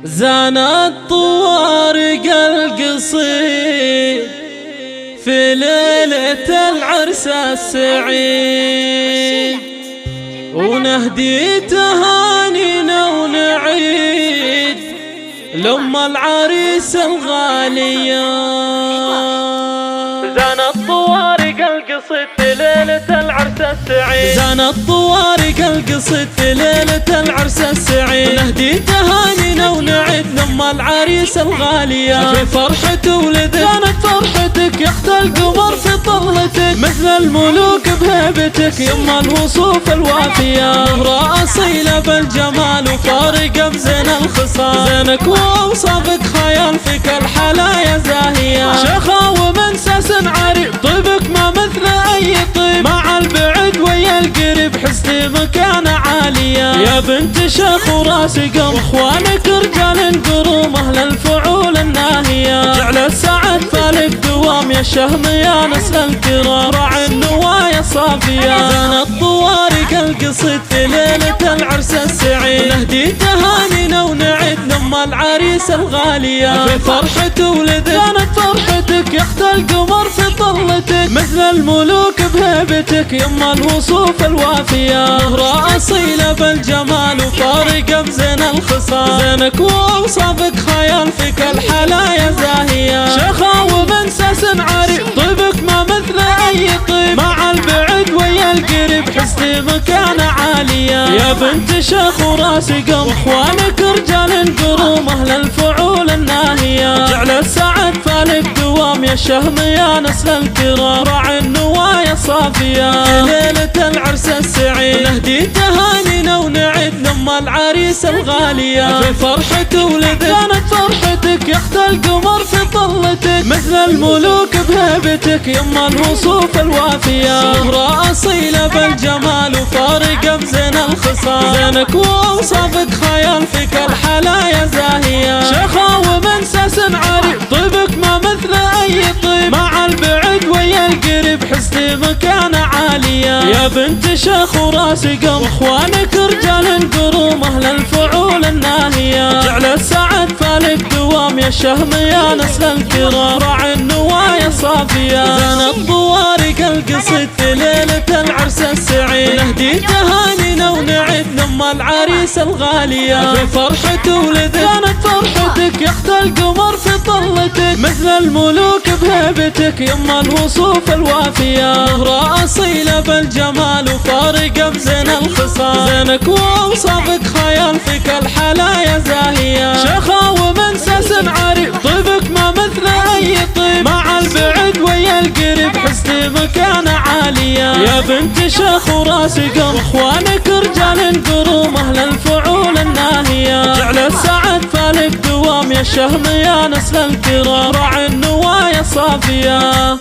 زانت طوارق القصيد في ليلة العرس السعيد، ونهدي تهانينا ونعيد لأم العريس الغالية. زانت طوارق القصيد في ليلة العرس السعيد، زانت طوارق القصيد في ليلة العرس السعيد، نهدي تهانينا ونعيد لأم العريس الغالية. في فرحة ولدك كانت فرحتك يا اخت القمر في طلتك، مثل الملوك بهيبتك يما الوصوف الوافية. زهرة أصيلة بالجمال وفارقة بزين الخصال، زينك وأوصافك خيال فيك الحلايا زاهية. شيخة ومنسس عريق طيبك ما مثل أي طيب، مع البعد ويا القريب حسني مكانة عالية. يا بنت شيخ وراس قم اخوانك رجال قروم اهل الفعول الناهية، جعل السعد فالك دوام يا الشهم يا نسل الكرام، راعي النوايا صافية. زانت طوارق القصيد في ليلة العرس السعيد، نهدي تهانينا ونعيد لأم العريس الغالية. في فرحة ولدك كانت فرحتك يا اخت القمر في طلتك، مثل الملوك بهيبتك يما الوصوف الوافية. زهرة أصيلة بالجمال وفارقة بزين الخصال، زينك وأوصافك خيال فيك الحلايا زاهية. شيخة ومنسس عريق طيبك ما مثل أي طيب، مع البعد ويا القريب حسني مكانة عالية. يا بنت شيخ وراس قم اخوانك رجال قروم اهل الفعول الناهية، جعل السعد فالك دوام يا الشهم يا نسل الكرام، راعي النوايا صافية. في ليلة العرس السعيد نهدي تهانينا ونعيد لأم العريس الغالية. في فرحة ولدك كانت فرحتك يا اخت القمر في طلتك، مثل الملوك بهيبتك يما الوصوف الوافية. زهرة أصيلة بالجمال وفارقة بزين الخصال، زينك وأوصافك خيال فيك الحلايا زاهية. شيخة ومنسس عريق طيبك ما مثل أي طيب، مع البعد ويا القريب حسني مكانة عالية. يا بنت شيخ وراس قم اخوانك رجال قروم اهل الفعول الناهية، جعل السعد فالك دوام يا الشهم يا نسل الكرام، راعي النوايا صافية. زانت طوارق القصيد في ليلة العرس السعيد، نهدي تهانينا ونعيد لأم العريس الغالية. في فرحة ولدك كانت فرحتك يا اخت القمر في طلتك، مثل الملوك بهيبتك يما الوصوف الوافية. زهرة أصيلة بالجمال وفارقة بزين الخصال، زينك وأوصافك خيال فيك الحلايا زاهية. شيخة ومنسس عريق طيبك ما مثل أي طيب، مع البعد ويا القريب حسني مكانة عالية. يا بنت شيخ وراس قم اخوانك رجال قروم اهل الفعول الناهية، جعل السعد فالك دوام يا الشهم يا نسل الكرام، راعي النوايا صافية.